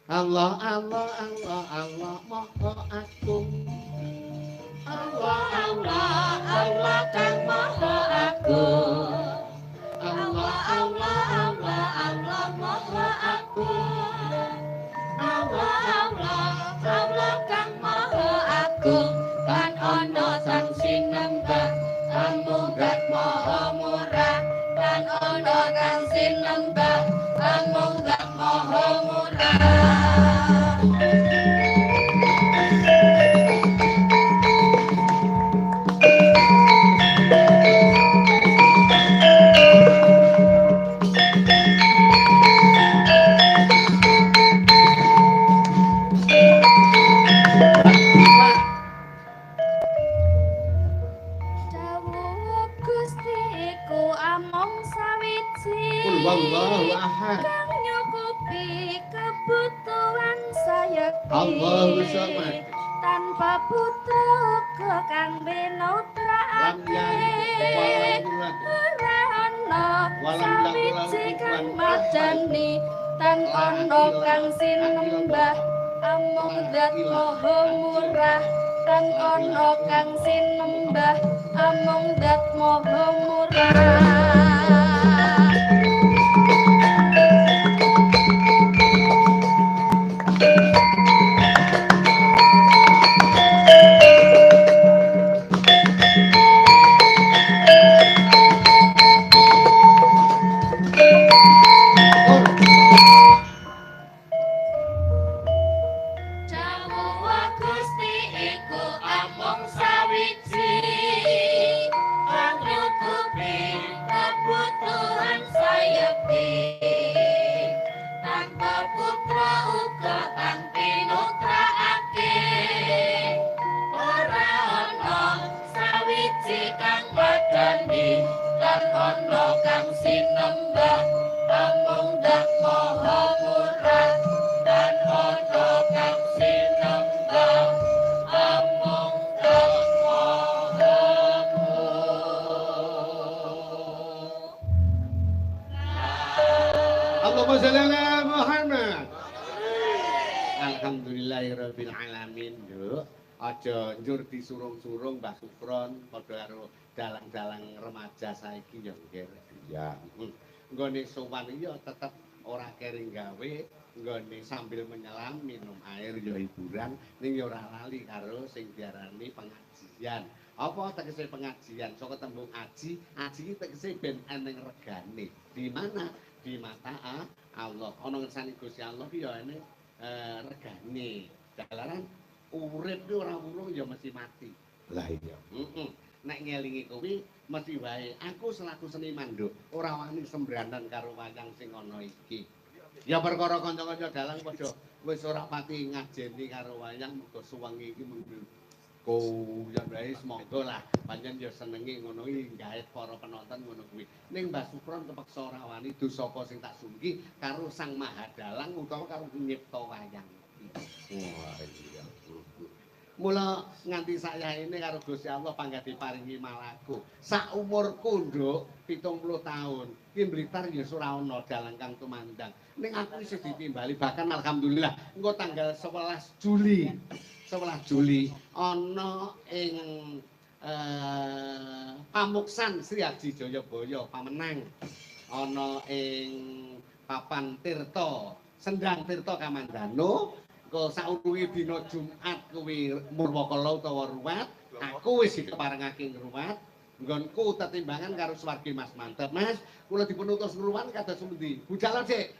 Allah Allah Allah Allah Maha Agung. Allah Allah Allah kang Maha Agung. Allah Allah Allah Allah Maha Agung. Allah Allah Allah kang Maha Agung. Lan ana sang sinembah Amunggat Maha Murah. Lan ana kang sinembah Amunggat Maha Murah. Wallahu ahad. Kang nyukupi kebutuhan sayekti. Allahu samad. Tanpa putra uga kang benutraake. Ora ana sawiji kang madani tanpa ana kang sinembah. Amung Zat Maha Murah tanpa ana kang sinembah. Amung Zat Maha Murah. Allahumma sholli ala Muhammad. Alhamdulillahirabbil alamin. Nduk, aja njur disurung-surung Mbah Sukron padha karo dalang-dalang remaja saiki ya nggih. Iya. Nggone sowan iki ya tetep ora kering gawe, nggone sambil menyelam minum air ya hiburan, ning ya ora lali karo sing diarani pengajian. Apa tegese pengajian? Saka tembung aji, aji iki tegese ben eneng regane. Di mana? Di mata Allah. Ana ngersane Gusti Allah ki ya ene regane. Dalaran urip ki ora wurung ya mesti mati. Lah iya. Nek ngelingi kuwi mesti wae aku selaku seniman nduk ora wani sembrantan karo wayang sing ana iki. Ya perkara kanca-kanca dalang padha wis ora pati ngajeni karo wayang muga suwengi iki ya wae semoga lah pancen ya senengi ngono iki gaet para penonton ngono kuwi. Ning Mbah Sukron kepeksa ora wani dosa apa sing tak sungki karo Sang Mahadalang utawa karo nyipta wayang iki. Wah iya. Mula nganti sakyaene karo Gusti Allah panggah diparingi malaku. Sak umurku nduk 70 tahun. Ki Blitar ya ora ana dalang kang tumandang. Ning aku isih ditimbali bahkan alhamdulillah engko tanggal 11 Juli. 11 Juli ana ing Pamuksan Sri Aji Jayabaya pamenang. Ana ing Papan Tirta, Sendang Tirta Kamandano. Kok saurunge dina Jumat kuwi Murwakala utawa ruwat, aku wis dikeparengake ngruwat. Nggonku tetimbangan karo swargi Mas Mantep. Mas, kula dipun utus ngruwat kados pundi? Bujalan sik.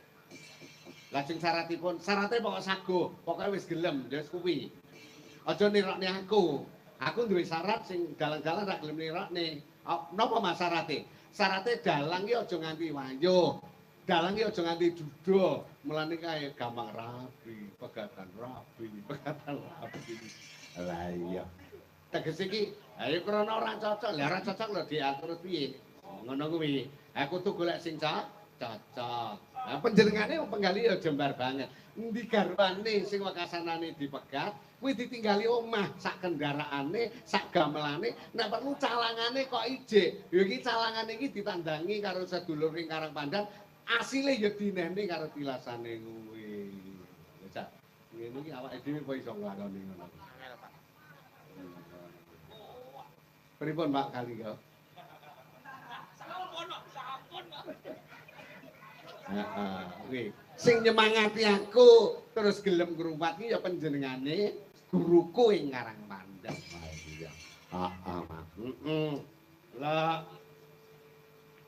Lajeng syaratipun, syaratnya pokok sago, pokoknya wis gelem, ya wis kuwi. Aja nirokne aku. Aku duwe syarat sing dalang-dalang ra gelem nirokne. Napa Mas syarate? Syarate dalang ki aja nganti wayuh. Dalang ki aja nganti duda. Mulane kae gampang rapi, pegatan rapi, pegatan rapi. Lah iya. Tegese iki ayo krana ora cocok. Lah ora cocok lho diatur piye? Ngono kuwi. Aku tuh golek sing cocok. Nah, panjenengane wong penggali ya jembar banget. Endi garwane sing wekasanane dipegat, kuwi ditinggali omah, sak kendaraane, sak gamelane, nek perlu calangane kok ijik. Ya iki calangane iki ditandangi karo sedulur ing Karangpandan. Asile ya dinehne karo tilasane kuwi. Ya ngene iki awake dhewe kok iso nglakoni ngono. Pripun Pak kali kok? Heeh, sing nyemangati aku terus gelem ngrumat iki ya panjenengane guruku ing Karang Pandang. Iya. Heeh, Mas. Lah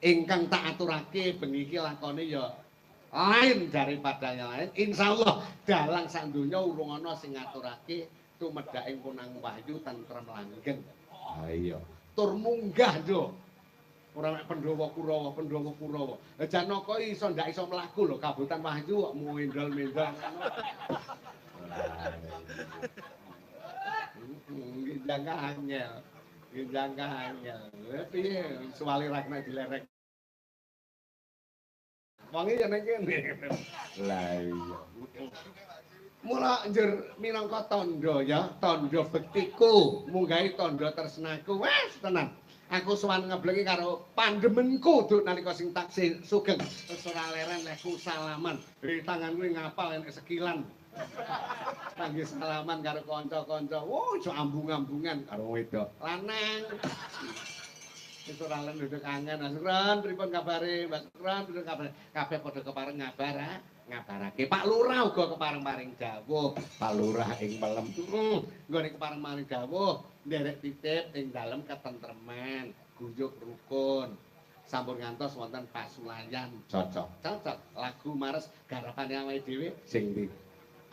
ingkang tak aturake bengi iki lakone ya lain daripada yang lain. Insyaallah dalang sak donya urung ana sing ngaturake tumedhaking Punang Wahyu tentrem langgeng. Ha iya. Tur munggah lho. Ora mek Pandhawa Kurawa. Lah Janaka iso ndak iso mlaku lho kabutan Wahyu kok mendol-mendol ngono. Jangka angel. Jangka angel. Piye suwali rakna dilerek. Wong iki ning kene. Lah iya. Mula njur minangka tandha ya, tandha bektiku, munggahi tandha tresnaku. Wes tenan. Aku sowan ngeblengi karo pandemenku duk nalika sing taksih sugeng. Terus ora leren leku salaman. Di tanganku ngapal enek sekilan. Kangge salaman karo kanca-kanca. Wo iso ambung-ambungan karo wedok lanang. Wis ora leren duduk kangen. Asron pripun kabare? Mbak Sukron pripun kabare? Kabeh padha kepareng ngabar ha. Ngabarake Pak Lurah uga kepareng-paring dawuh. Pak Lurah ing Pelem. Nggone kepareng-paring dawuh nderek titip ing dalem ketentreman, guyub rukun. Sampun ngantos wonten pasulayan. Cocok. Lagu mares garapane awake dhewe sing ndi?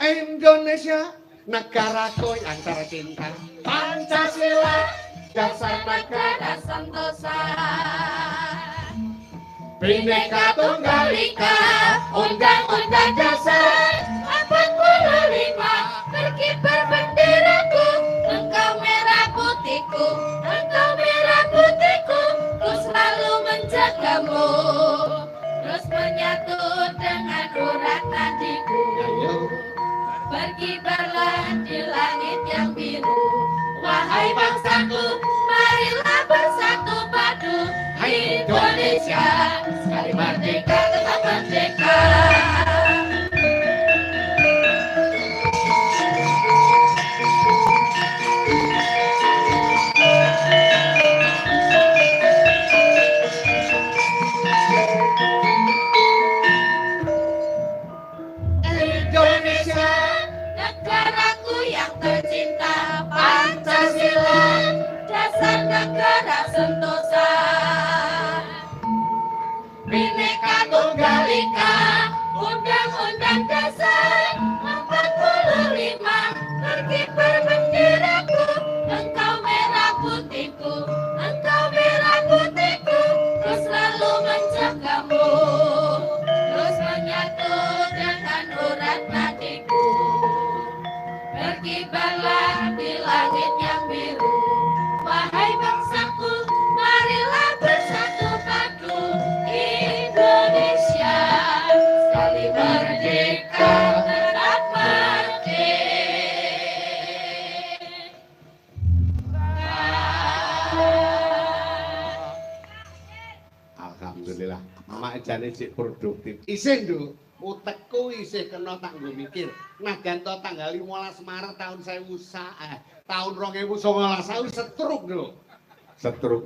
Indonesia negaraku yang tercinta, Pancasila dasar negara sentosa. Bhinneka Tunggal Ika, Undang-Undang Dasar 45, berkibar benderaku, engkau merah putihku, engkau merah putihku, ku selalu menjagamu, terus menyatu dengan urat nadiku. Berkibarlah di langit yang biru, wahai bangsaku, marilah bersatu padu. Indonesia, sekali merdeka tetap merdeka. Indonesia, negaraku yang tercinta, Pancasila, dasar negara sentosa. Bhinneka Tunggal Ika, Undang-Undang Dasar 45, berkibar benderaku, engkau merah putihku, engkau merah putihku, ku selalu menjagamu, terus menyatu dengan urat nadiku. Berkibarlah di langit yang biru, wahai bangsaku, marilah bersatu padu. Indonesia, sekali merdeka tetap merdeka. Alhamdulillah, mak jane sik produktif. Isih nduk, utekku isih kena tak nggo mikir. Nagan to tanggal 15 Maret tahun 2000 tahun 2019 aku setruk lho. Setruk.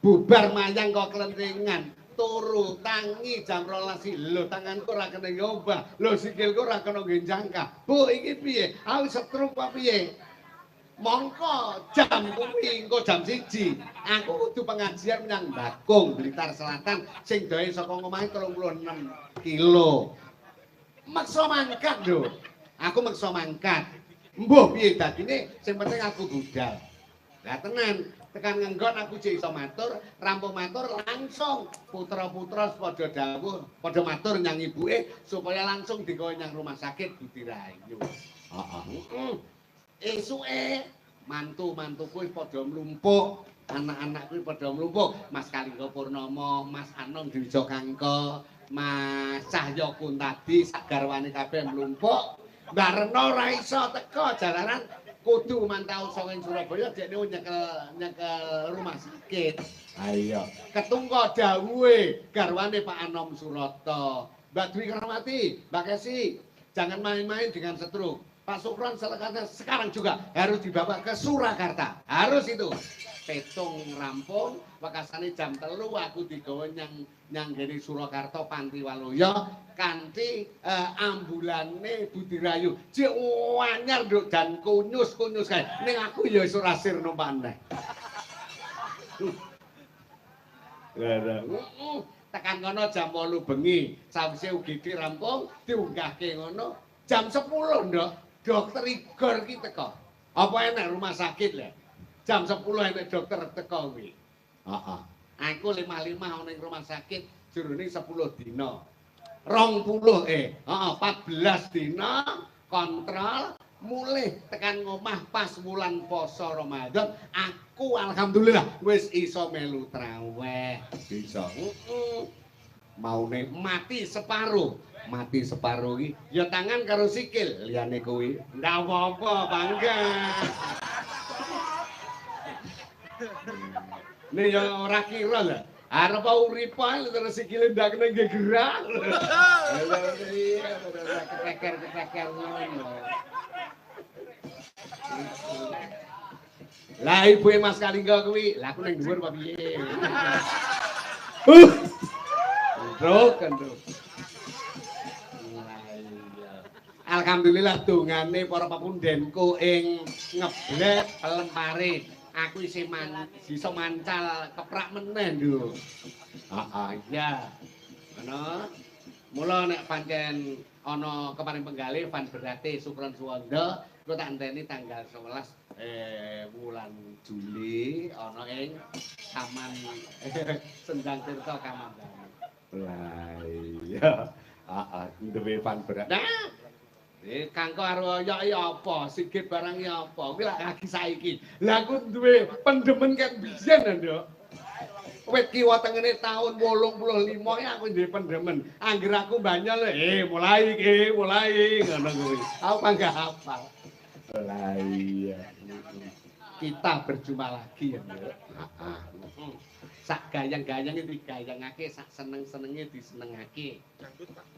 Bubar mayang kok klentingan. Turu tangi jam 12 lho tanganku ora kena nyobah. Lho sikilku ora kena genjangka. Bu iki piye? Aku setruk apa piye? Mongko jam kuwi engko jam 1. Aku kudu pengajian menyang Bakung, Blitar Selatan sing doe saka ngomahe 36 kilo. Maksa mangkat lho. Aku maksa mangkat. Mbuh piye dadine sing penting aku budal. Lah tenan, tekan ngenggon aku jek iso matur, rampung matur langsung putra-putra padha dawuh, padha matur nyang ibuke supaya langsung digawe nyang rumah sakit Budi Rayu. Heeh. Esuke mantu-mantuku wis padha mlumpuk, anak-anakku padha mlumpuk, Mas Kalingga Purnomo, Mas Anom Dwija Kangka, Mas Cahya Kuntadi sak garwane kabeh mlumpuk. Mbak Reno ora iso teko jalanan kudu mantau saka Surabaya dekne nyekel rumah sakit. Ha iya. Ketungko dawuhe garwane Pak Anom Surata. Mbak Dwi Kramati, Mbak Kesi, Jangan main-main dengan setrum. Pak Sukron sekarang juga harus dibawa ke Surakarta. Harus itu. Petung rampung, wekasane jam 3 aku digawa nyang gene Surakarta Panti Waluya kanthi ambulane Budirayu. Cek anyar nduk dan kunyus-kunyus kae. Ning aku ya wis ora sir numpak neh. Tekan kono jam 8 bengi, sawise UGD rampung diunggahke ngono jam 10 ndok. Dokter Igor ki teko. Apa enak rumah sakit lho? Jam 10 enak dokter teko kuwi. Heeh. Aku 55 ning rumah sakit jroning 10 dina. 20 14 dina kontrol mulih tekan ngomah pas wulan poso Ramadan. Aku alhamdulillah wis iso melu traweh. Bisa. Maune mati separuh iki ya tangan karo sikil liyane kuwi ndak apa-apa bangga. Nih ya ora kira lho arep urip ae terus sikile ndak kena gerak. Keteker ngono. Lah ibuke Mas Kalingga kuwi, lah aku ning dhuwur apa piye? Kendruk. Alhamdulillah dongane para papundenku ing ngeblek lempare. Aku isih iso mancal keprak meneh lho. Iya. Ngono. Mula nek pancen ana keparing penggalih Van Berate Sukron Suwanda, kok tak enteni tanggal 11 bulan Juli ana ing Taman Sendang Tirta Kamandanu. Lah iya. Duwe Van Berate. Nah, kangko karo ya apa? Sigit barang ya apa? Kuwi lagi saiki. Lah aku duwe pendemen kan biyen lho. Wit kiwa tengene taun 85 ya aku duwe pendemen. Angger aku banyol mulai ngono kuwi. Aku mangga hafal. Lah iya. Kita berjumpa lagi ya, Mbak. Sak gayang-gayang itu digayangake, sak seneng-senenge disenengake.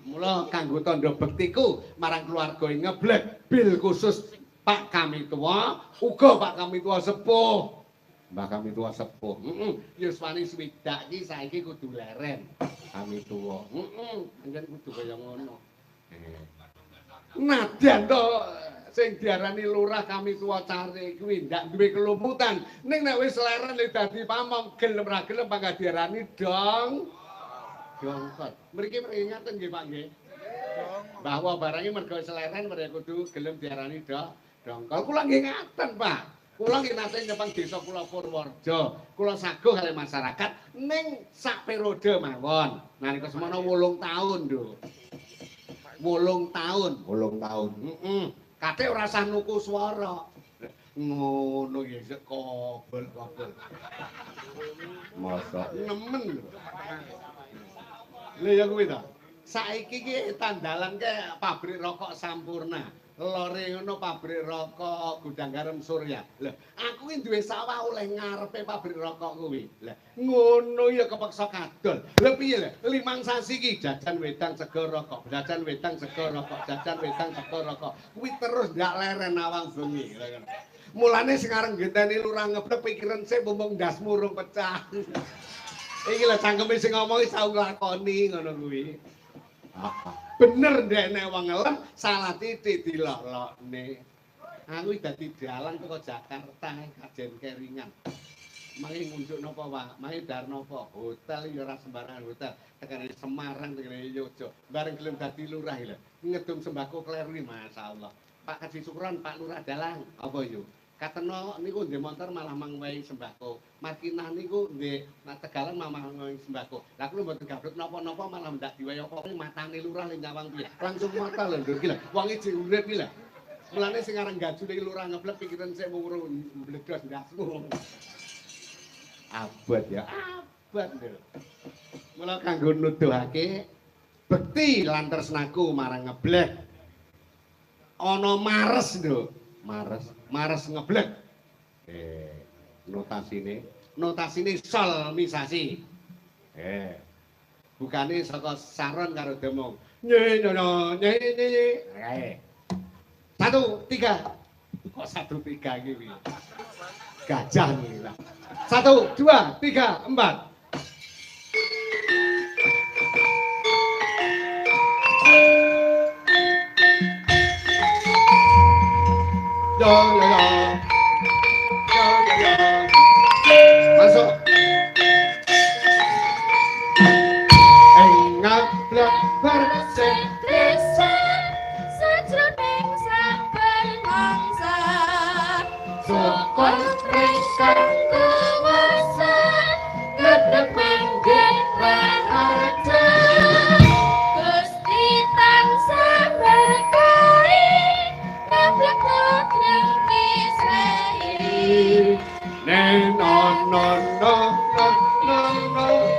Mula kanggo tandha bektiku marang keluarga Ngeblek bil khusus Pak Kami Tua, uga Pak Kami Tua sepuh. Mbah Kami Tua sepuh. Ya wani swidak iki saiki kudu leren. Kami Tua. Anjen kudu kaya ngono. Nadyan to sing diarani lurah Kami Tua Cari kuwi ndak duwe kelumutan. Ning nek wis leren le dadi pamong gelem ra gelem pangga diarani dong. Dongkot. Mriki ngaten nggih Pak nggih. Bahwa barangnya mergo wis leren mereka kudu gelem diarani dongkol. Kula nggih ngaten, Pak. Kula nggih nate nyepeng desa kula Purworejo. Kula saguh kali masyarakat ning sak periode mawon. Nalika semono 8 taun, Nduk. 8 taun. Kate ora usah nuku swara. Ngono ya sik kobel. Masa nemen lho. Lha ya kuwi ta. Saiki ki tandalan ke pabrik rokok Sampurna. Lore ngono pabrik rokok Gudang Garam Surya. Lha aku ki duwe sawah oleh ngarepe pabrik rokok kuwi. Lah ngono ya kepeksa kadol. Lha piye lho? 5 sasi ki jajan wedang sego rokok, jajan wedang sego rokok, jajan wedang sego rokok. Kuwi terus ndak leren awang bengi. Mulane sing areng ngenteni lurah Ngeblek pikiran sik mumpung ndasmu urung pecah. Iki lho cangkeme sing ngomong tau nglakoni ngono kuwi. Bener ndek nek wong ngelem salah titik dilok-lokne. Aku dadi dalang teko Jakarta kajen keringan. Mangke ngunjuk napa, Pak? Mangke dar napa? Hotel ya ora sembarangan hotel. Tekane Semarang, tekane Yojo. Bareng gelem dadi lurah lho. Ngedum sembako klerui masyaallah. Pak Kaji Sukron, Pak Lurah Dalang. Apa yo? Kateno niku ndek motor malah mangwehi sembako. Makinah niku ndek Tegalan malah mangwehi sembako. Lah kula mboten gabrut napa-napa malah ndak diwaya apa matane lurah le nyawang piye. Langsung mata lho nduk iki lho. Wong iki urip iki lho. Mulane sing areng gajune lurah Ngeblek pikiran sik mung mbledos ndasmu. Abot ya, abot lho. Mula kanggo nuduhake bekti lan tresnaku marang Ngeblek. Ana mares lho, mares Ngeblek. Notasine solmisasi. Bukane saka Saron karo Demong. Oke. 1, 3. Kok 1, 3 gini? Gajah nih lah. 1, 2, 3, 4. Yo yo yo. Yo yo yo. Masuk. Ngablak bersih desa sajroning saben mangsa Sokon rekan kuwasa gedhek minggir raharja Gusti tansah berkahi ngablak kodring kisrahi Nen non non non non non non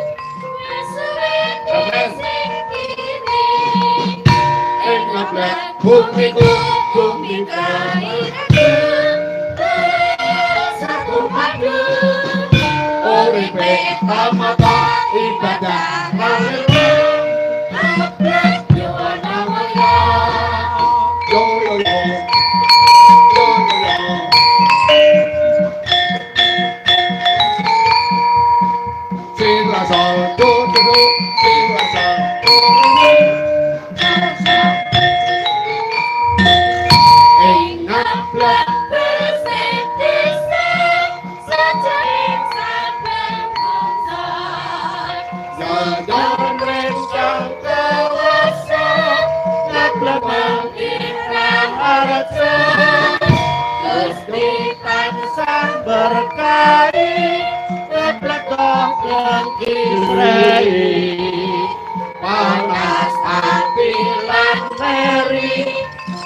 Ngablak bumiku bumi kairaken satu padu Uripe tamata ibadah lalena ngablak yuwana maya Yo yo yo. Yo yo yo. Sila sol do do do. Sila sol do do do. ngablak bersih desa sajroning saben mangsa Jajan rencang dewasa ngablak mengira harja Gusti tansah berkahi ngablak kodring kisrahi panas ati lan meri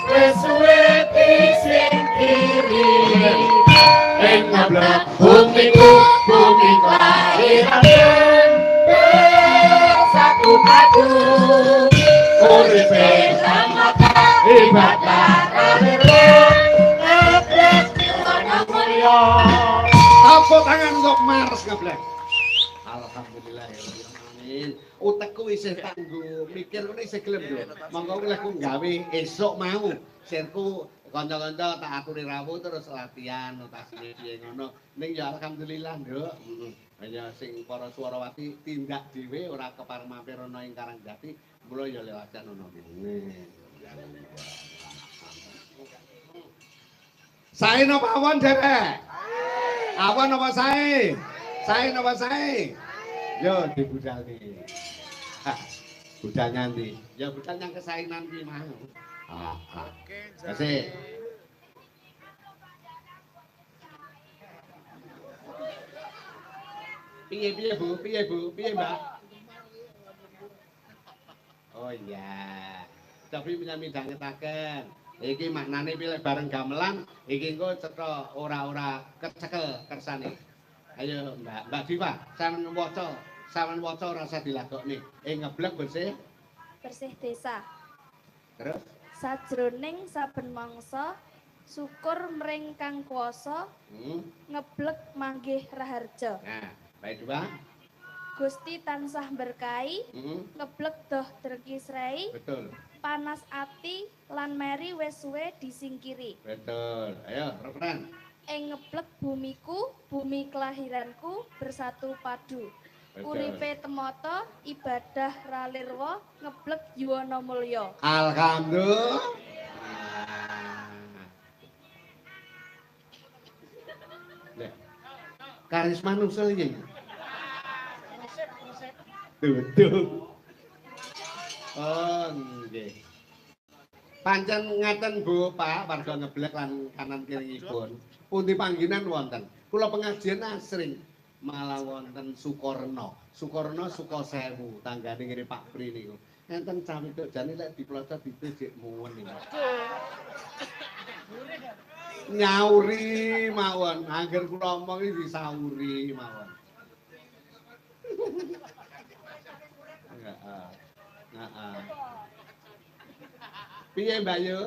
wis suwe disingkiri ing ngablak bumiku bumi kelahiran satu padu uripe samata ibadah lalera ngablak yuwana mulya Apa tangan kok Mars ngablak. Alhamdulillah ya amin. Utekku isih tangguh, mikir ngene isih gelem yo. Monggo lek ku gawe esuk mau. Sirku kanca-kanca tak aturi rawuh terus latihan notasine piye ngono. Ning ya alhamdulillah, Nduk. Heeh. Ya sing para swarawati tindak dhewe ora kepareng mampir ana ing Karangjati, mula ya lewacan ana kene. Sae napa awan, Derek? Awan apa sae? Sae napa sae? Yo dibudal nih. Budal nyanti. Ya budal yang kesainan ki mau. Kasih. Piye Bu? Piye Bu? Piye Mbak? Oh iya. Tapi menyami dangetaken. Iki maknane pilih bareng gamelan, iki engko cetha ora-ora kecekel kersane. Ayo Mbak Diva, sampean waca ora usah dilagokne. Ngeblek bersih. bersih desa Terus sajroning saben mangsa syukur mring kang kuwasa ngeblek manggih raharja Nah, baik Diva. Gusti tansah berkahi ngeblek doh terkisrai Betul. panas ati lan meri wis suwe disingkiri Betul. Ayo, referen. ing ngeblek bumiku bumi kelahiranku bersatu padu uripe temata ibadah ralirwa ngeblek yuwana mulya Alhamdulillah. Leh. Karisma nusul iki. Tuh. Oh, nggih. Pancen ngaten Bu, Pak, warga ngeblek lan kanan kiringipun. Pundi panggenan wonten? Kula pengajian asring malah wonten Sukorno. Sukorno Sukosewu, tanggane ngene Pak Pri niku. Enten cah wedok jane lek diplocot dipejik muwen niku. Nyauri mawon, angger kula omong iki disauri mawon. Heeh. Piye Mbak Yu?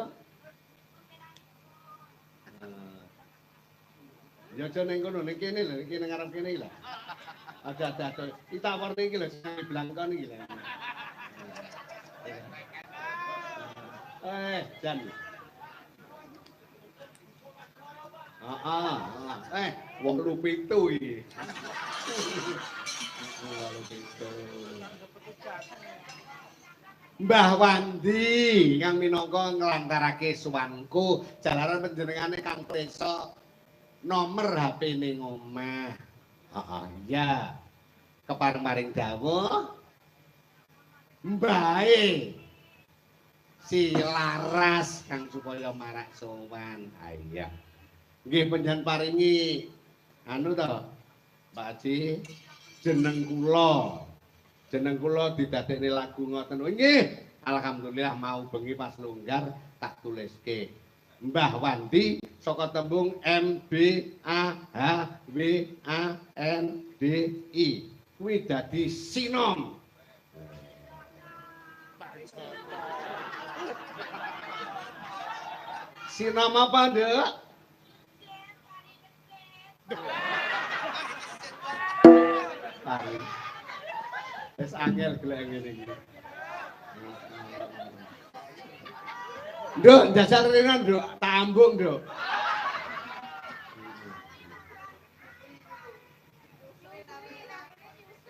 Ya aja ning kono, ning kene lho, iki ning ngarep kene iki lho. Ada. Kita warna iki lho, sing blangkon iki lho. Jan. Wong lu pitu iki. Mbah Wandi kang minangka nglantarake suwanku jalaran panjenengane Kang Presa nomor HP ning omah. Heeh, iya. Kepareng-paring dawuh mbae si Laras kang supaya marak sowan. Ah iya. Nggih panjenengan paringi anu to, Pak Haji, jeneng kula. Jeneng kula didadekne lagu ngoten. Nggih, alhamdulillah mau bengi pas longgar tak tuliske. Mbah Wandi saka tembung M B A H W A N D I. Kuwi dadi sinom. Sinom apa, Nduk? Pari. Wis angel golek ngene iki. Nduk, njajal rene, Nduk. Tambung, Nduk.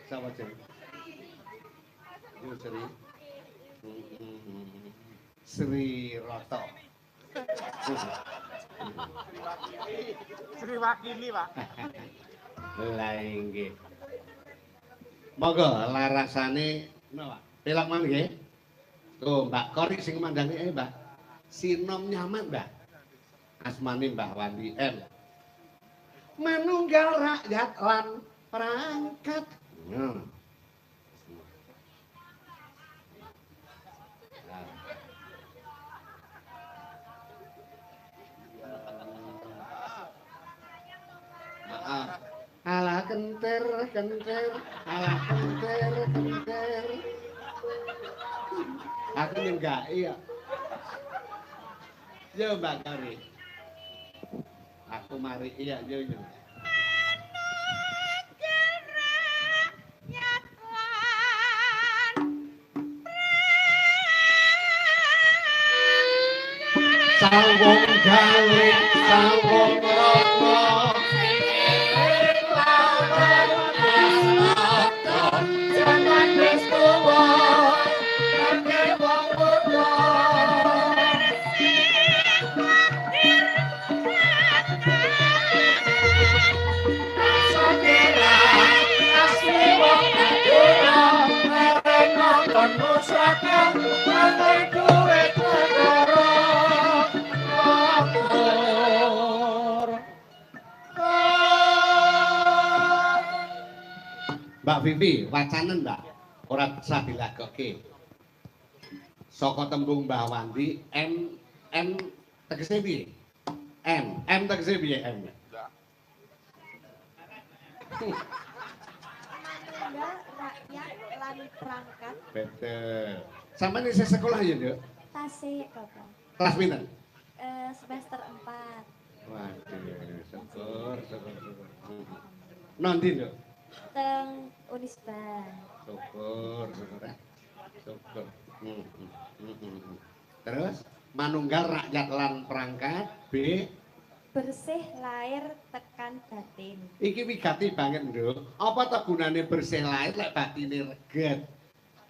Sapa jeneng? Yo Sri. Sri Roto. Sri Wakili, Pak. Lah nggih. Monggo larasane napa? Pelak mang nggih. Tuh, Mbak Kori sing mandangi Mbak. Sinom nyaman, Mbak. Asmane Mbah Wandi M. Manunggal rakyat lan perangkat. Alah kenter, alah kenter. Aku nyenggaki ya. Yo Mbak Kari. Aku mari iya yo. Sawung gawe, sawung rono. Mbak Vivi, wacanen Mbak, ora bisa dilagokke. Saka tembung Mbah Wandi, M tegese piye? M tegese piye M? Manunggal rakyat lan perangkat. Betul. Sampeyan isih sekolah ya, Nduk? Tasik, Bapak. Kelas pinten? Semester 4. Waduh, syukur. Nanti, Nduk? Teng Unisba. Syukur. Terus manunggal rakyat lan perangkat B Bersih lahir tekan batin. iki wigati banget, Nduk. Apa ta gunane bersih lahir lek batine reget?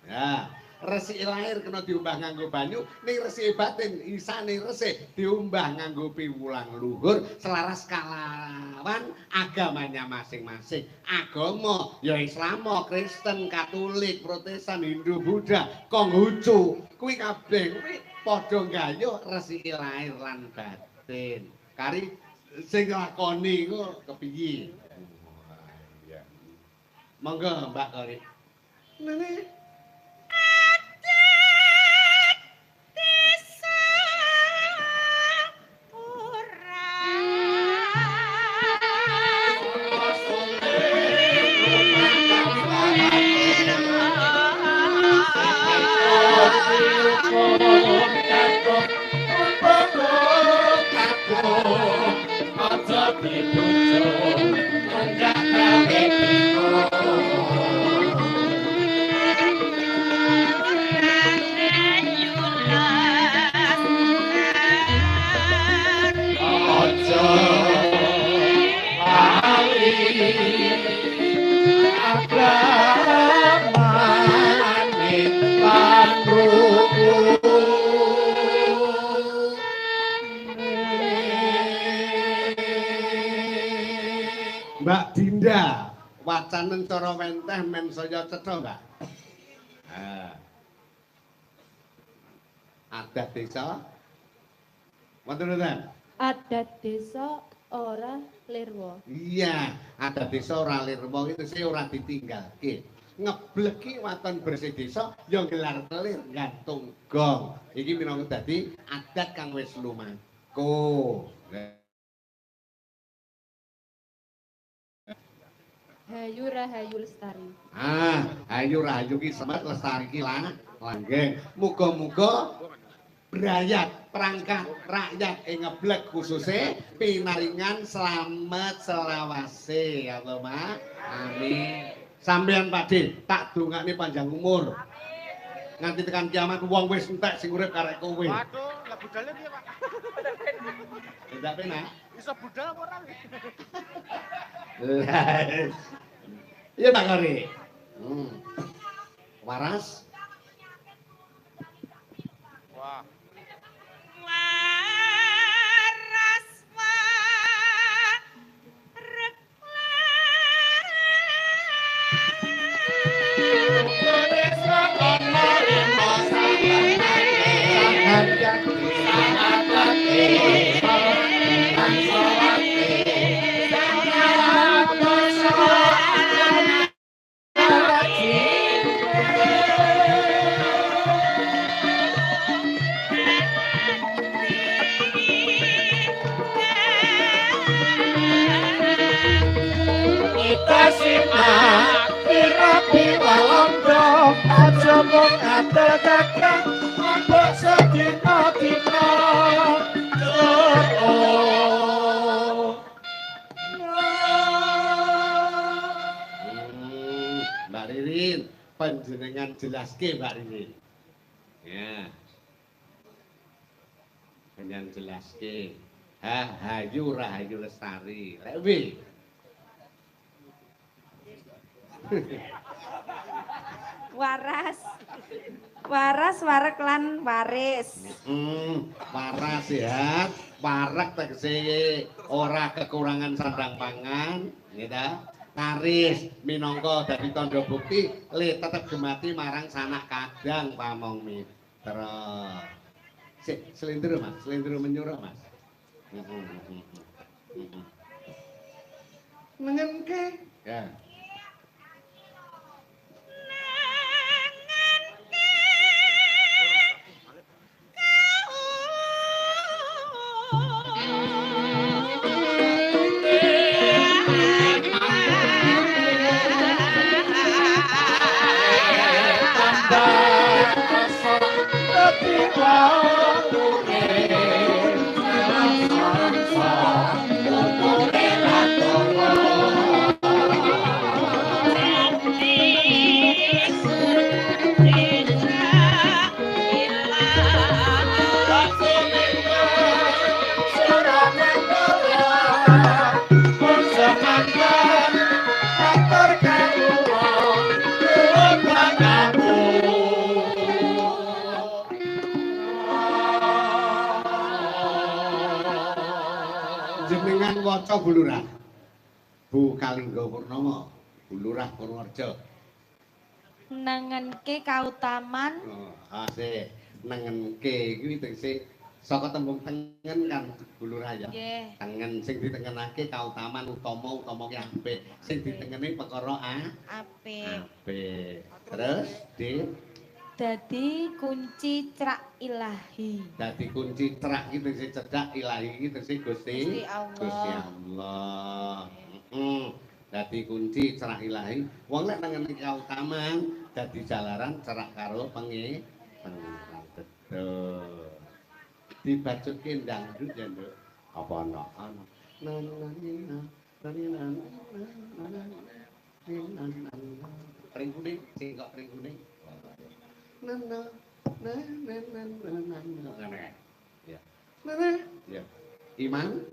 Ya, resik lahir kena diumbah nganggo banyu, ning resik batin isane resik diumbah nganggo piwulang luhur selaras kalawan agamanya masing-masing. Agama ya Islam, Kristen, Katolik, Protestan, Hindu, Buddha, Konghucu, kuwi kabeh kuwi padha nggayuh resik lahir lan batin. Kari sing lakoni iku kepiye? Iya. Monggo Mbak Kari. Nene Mbak Dinda, wacanen cara menteh men saya cetha, Mbak. Adat desa. Wonten mboten? Adat desa ora lirwa. Iya, adat desa ora lirwa itu sih ora ditinggalke. Ngebleki waton bersih desa ya gelar kelir gantung gong. Iki minangka dadi adat kang wis lumaku. Hayu Rahayu Lestari. Hayu rahayu ki semet lestari ki langgeng. Muga-muga brayat perangkat rakyat ing Ngeblek khususnya pinaringan selamat selawase ya Allah. Amin. Sampeyan Pakde tak dongakne panjang umur. Nganti tekan kiamat wong wis entek sing urip karek kowe. Waduh, lah budalnya piye, Pak? Tidak penak. Iso budal apa ora? Iya Pak Kori. Waras. Wah. Pira-pira londo aja mung adol dagang mbok sedina-dina Mbak Ririn, panjenengan jelaske Mbak Ririn. Ya. Panjenengan jelaske. Hayu rahayu lestari. Lek wi. Waras warek lan waris. Waras sehat, warek tegese ora kekurangan sandang pangan, nggih ta? Karis minangka dadi tandha bukti le tetep gemati marang sanak kadang pamong mitra. Sik, slendro Mas, slendro menyuruh Mas. Nengenke. Ya. Waca Bulurah. Bu Kalingga Purnama, Bulurah Purworejo. Nengenke kautaman. Asih, nengenke kuwi tegese saka tembung tengen kan Bulurah ya. Nggih. Tengen sing ditengenake kautaman utama ki apik. Sing ditengene perkara Apik. apik. Terus Dadi kunci cerak ilahi. dadi kunci cerak iki tegese cedak ilahi iki tegese Gusti Allah. Dadi kunci cerak ilahi. Wong nek nangene kautaman dadi jalaran cerak karo pengiran. Betul. Dibacuke dangdut ya, Nduk. Apa ana? Ana. Pring kuning, sing kok pring kuning. Nana, ya. Ya. Iman.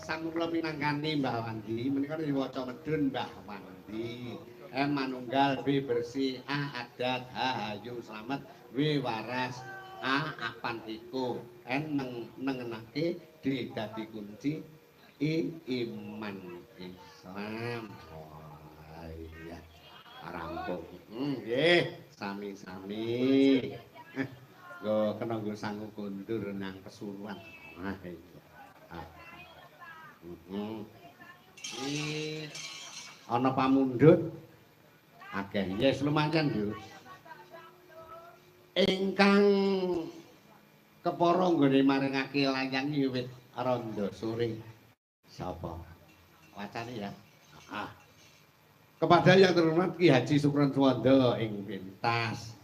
Samula minangkani Mbah Wandi, menika diwaca medhun Mbah Wandi. Manunggal, B bersih, A adat, H hayu slamet, W waras, A apan iku, N nengenake, D dadi kunci, I iman Islam. Oh iya, rampung. Nggih, sami-sami. Nggo kena nggo sangu kondur nang Pesuruan. Nah iya. Ana pamundhut akeh. Yes lumayan yo. Ingkang kepara nggone maringake layang wiwit randa sore. Sapa? Wacane ya. Kepada yang terhormat Ki Haji Sukron Suwanda ing pentas.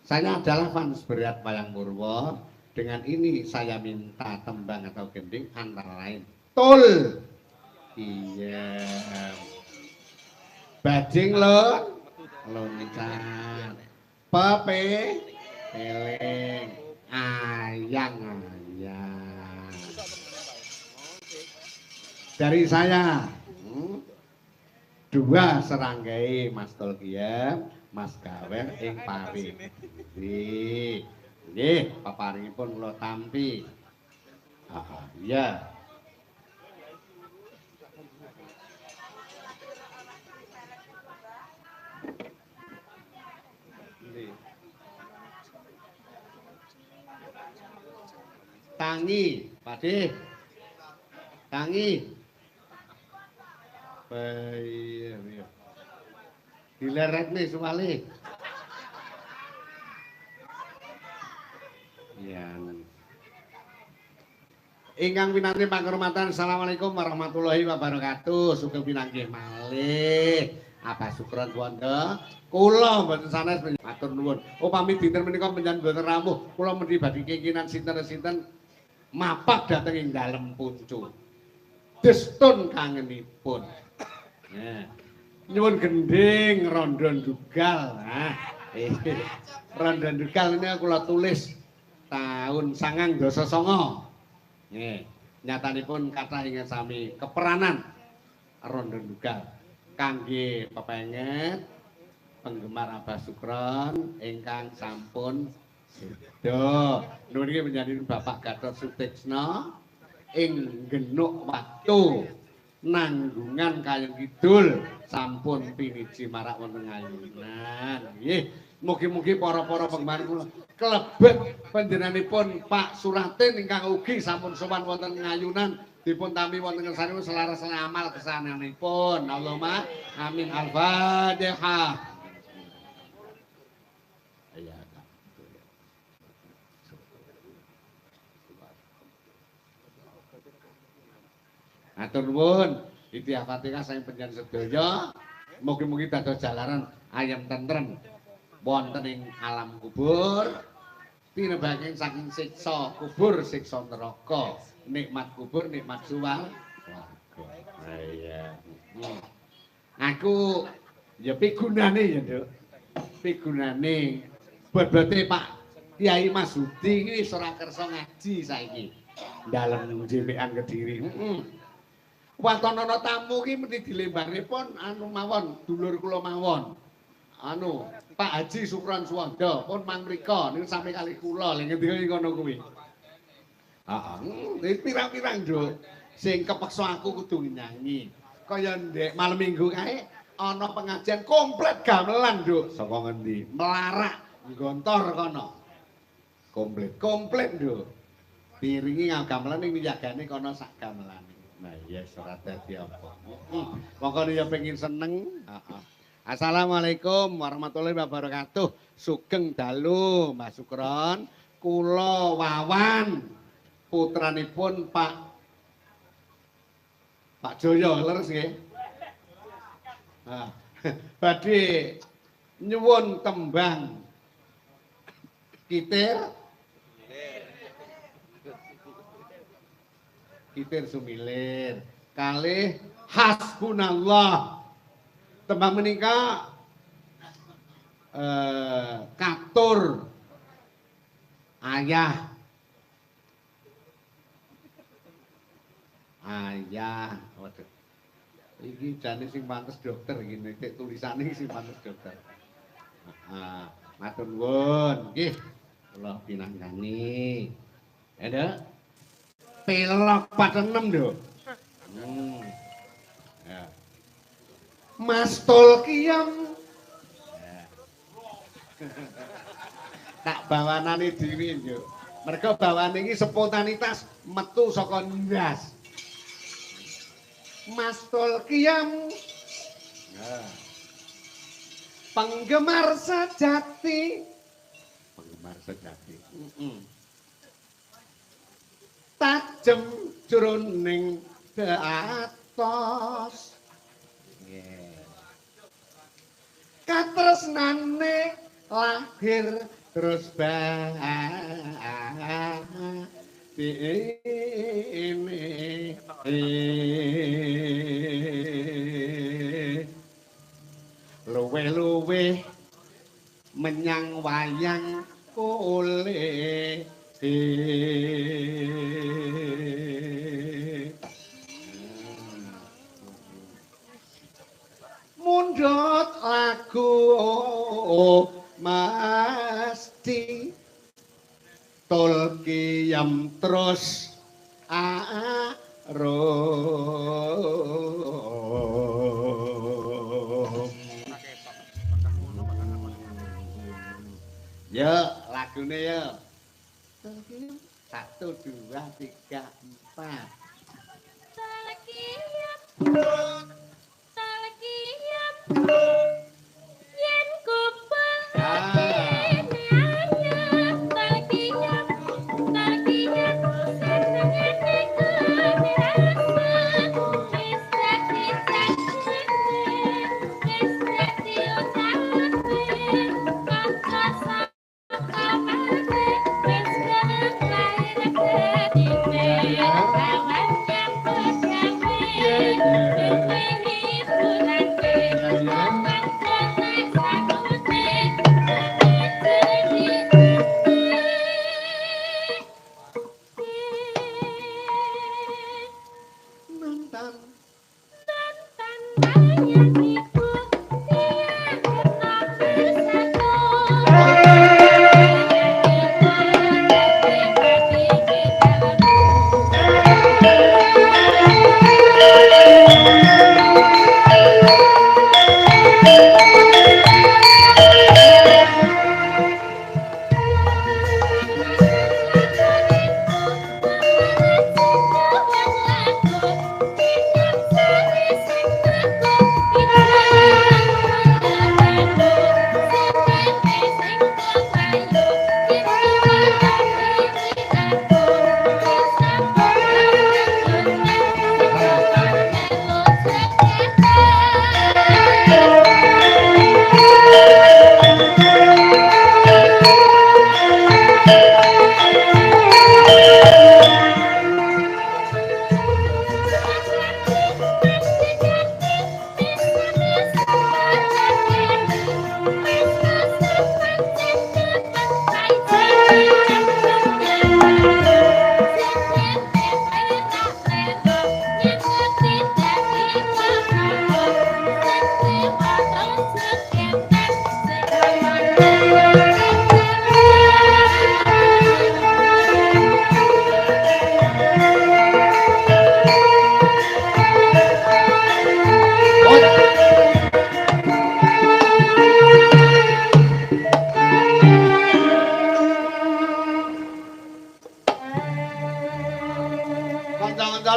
Saya adalah fans berat Wayang Purwa. Dengan ini saya minta tembang atau gending antara lain Tul. Iya. Bajing lo nican. Pepe eling ayang. Dari saya 2 seranggai Mas Tolkiam, Mas Gawer ing pari. Nggih, paparingipun kula tampi. Iya. Tangi, Pakde. Tangi. Iya. Dileretne suwale. Iya. Ingkang winanti panghormatan, Assalamualaikum warahmatullahi wabarakatuh. Sugeng pinanggih malih. Abah Sukron Suwanda, kula mboten sanes matur nuwun. Upami dinten menika panjenengan mboten rawuh, kula mendi badhe keinginan sinten-sinten mapak dhateng ing dalem puncu. Destun kangenipun. Nyuwun gending rondo ndugal. Rondo ndugal ini kula tulis tahun 1909. Nggih, nyatanipun kathah ingkang sami keperanan rondo ndugal. Kangge pepenget penggemar Abah Sukron ingkang sampun sedo. Nuwun menjadi Bapak Gatot Suteksna ing genuk waktu nanggungan kayong kidul sampun piniji marak wonten ayunan. Nggih, mugi-mugi para-para penggemar kula klebet panjenenganipun Pak Suratin ingkang ugi sampun sowan wonten ayunan dipun tampi wonten kersanipun selaras amal kesananipun. Allahumma amin. Al-Fatihah. Atur nuwun, Idyah Fatihah saking panjenengan sedaya. Mugi-mugi dados jalaran ayem tentrem wonten ing alam kubur. Tinebaken saking siksa kubur, siksa neraka. Nikmat kubur, nikmat suwarga. Iya. Aku ya pigunane ya, Nduk. Pigunane bobote Pak Kiai Masudi iki wis ora kersa ngaji saiki. Dalem dhewekan Kediri. Watonana tamu ki mesti dilembaripun anu mawon dulur kula mawon. Anu Pak Haji Sukron Suwanda pun mangmrika niku sami kali kula lha ngendika ngono kuwi. Heeh. Pirang-pirang Nduk sing kepeksa aku kudu nyanyi. Kaya ndek malam Minggu kae ana pengajian komplit gamelan Nduk. Saka ngendi? Melarak Gontor kono. Komplit Nduk. Piringi gamelan ning wiyagane kono sak gamelane. Nah iya ora dadi apa. Monggo ya pengin seneng. Assalamualaikum warahmatullahi wabarakatuh. Sugeng dalu Mbah Sukron. Kula Wawan putranipun Pak Joyo leres nggih. Badhe nyuwun tembang Kitir Sumilir kalih Hasbunallah. Tembang menika katur ayah waduh iki jane sing pantes dokter iki nek tulisane sing pantes dokter. Matur nuwun nggih kula pinanggani. Nduk pelok patenem Nduk. Ya. Mas Tolkiyam. Tak bawanane dhewe Nduk. Merga bawane iki spontanitas metu saka ndas. Mas Tolkiyam. Nah. Penggemar sejati. Tajem jroning atos. Katresnane lahir terus luwe-luwe menyang wayang kule mundhut lagu mesti Tolkiyam terus ya lagune ya 1 2 3 4 Tolkiyam yen kupeng Yeah.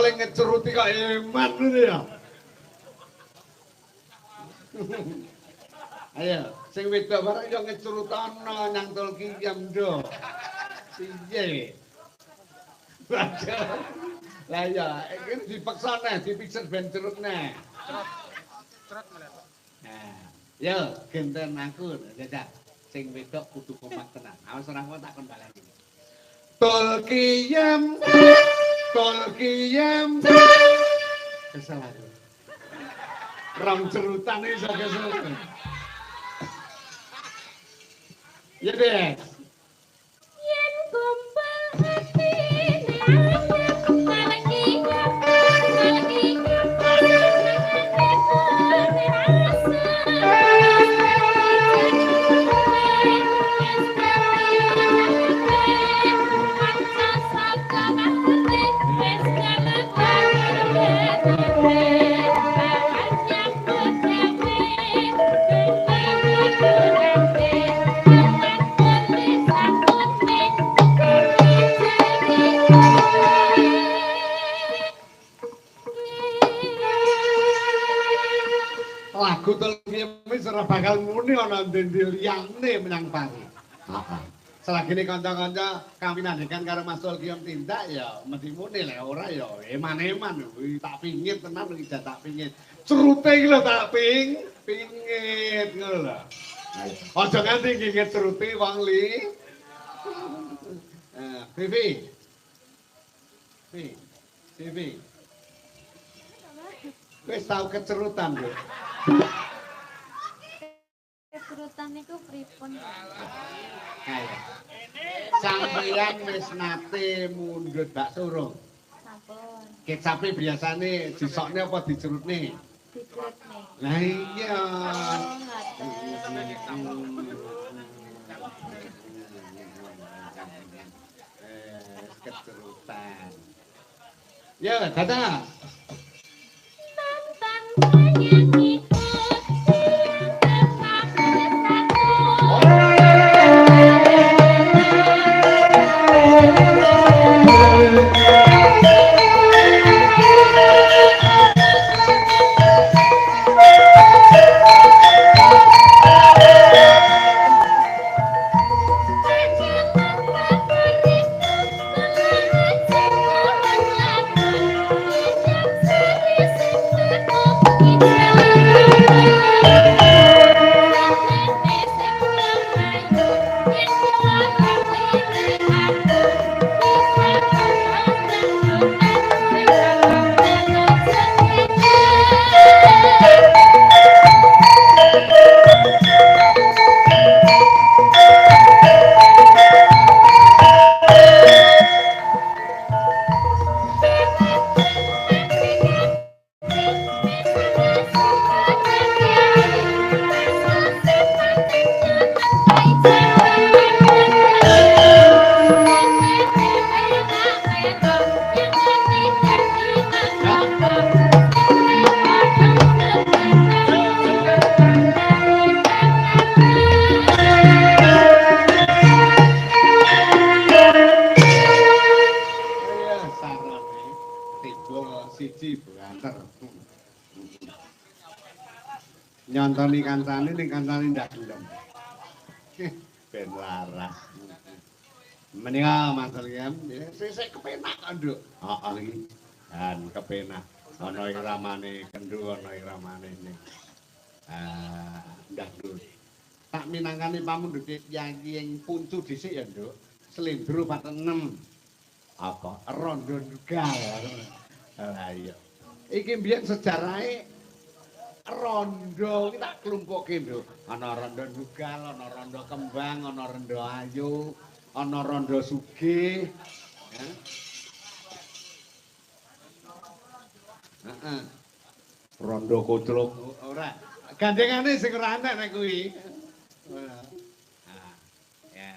paling ngeceruti kok eman ini ya. Ayo, sing wedok barang yo ngecerutono nyantol kiyam do. Piye? Lah ya, iki dipaksa neh, dipikir ben cerut neh. Cerut malah. Nah, yo genten aku, jajak. Sing wedok kudu kompak tenan. Awas ora kok tak kon baleni. Tol kiyam. Kesel aku. Ram cerutan iso kesel. Ya deh. Yen kumpul hati Lagu tol wis ora bakal muni ana ndi liyane menyang pari. Heeh. Selagine kanca-kanca kawinandekan karo Mas Tulkiam tindak ya mesti muni lek ora ya eman-eman tak pingit tenan iki tak pingit. Cerute iki lho tak pingit ngono lho. Aja nganti ngingit cerute wong li. Vivi. Vivi. Wis tau kecerutan lho. Kecerutan niku pripun? Ayo. Sampeyan wis nate mundhut bakso urung? Sampun. Kecape biasane disokne apa dicerutne? Dicerutne. Lah iya. Oh, Kecerutan. Ya, dadah. Mantan penyanyiku tetap nyontoni kancane ning kancane ndak gelem. Ben laras. Menika Mas Tulkiam, sesek kepenak kok, Nduk. Heeh iki. Dan kepenak. Ana iramane kendhu, ana iramane ning. Ndak Nduk. Tak minangkani pamundhut yang puncu dhisik ya, Nduk. Slendro 46. Apa? Rondo Ndugal. Lah iya. Iki mbiyen sejarahe rondo iki tak klumpukke, Nduk. Ana rondo Ndugal, ana rondo Kembang, ana rondo Ayu, ana rondo Sugih. Heeh. Rondo Kucluk ora. Gandengane sing ora enak nek kuwi. Ya.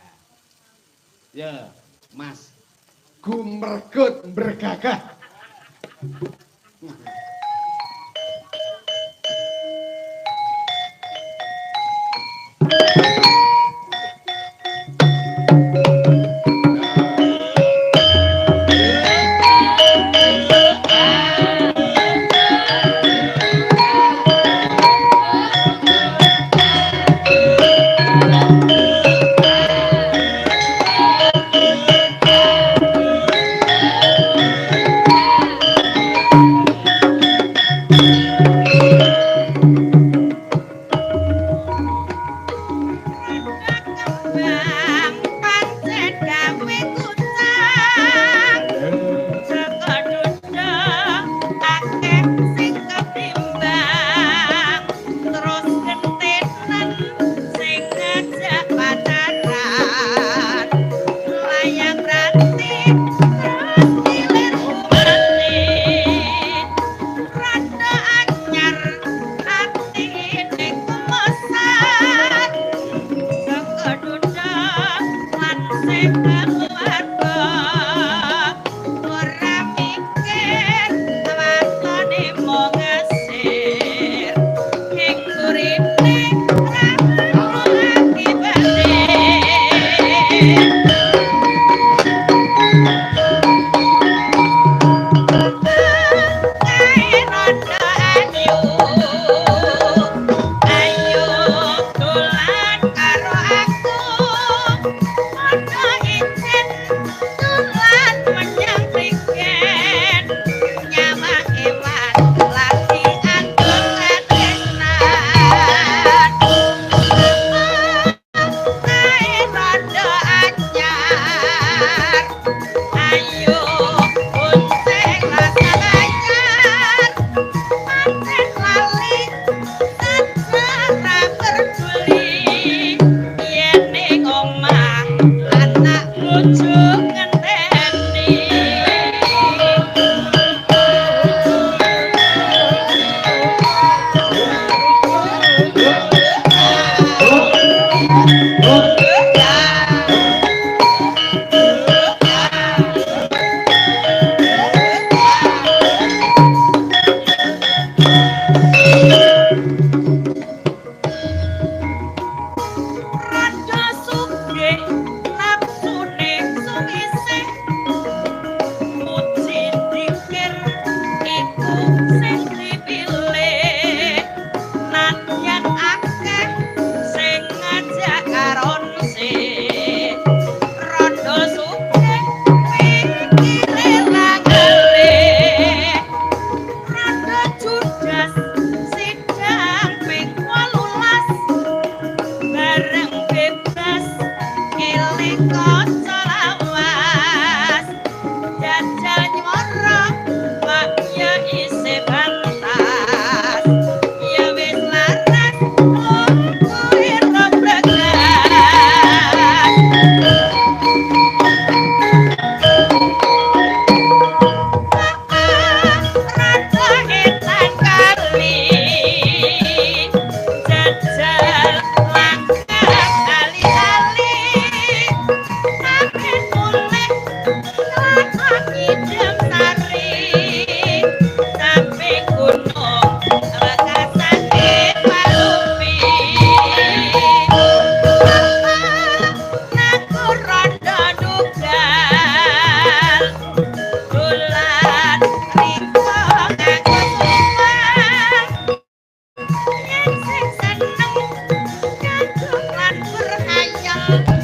Ya, Mas. Gumregut bergagah. Sing seneng, ngaduk lan berhayal.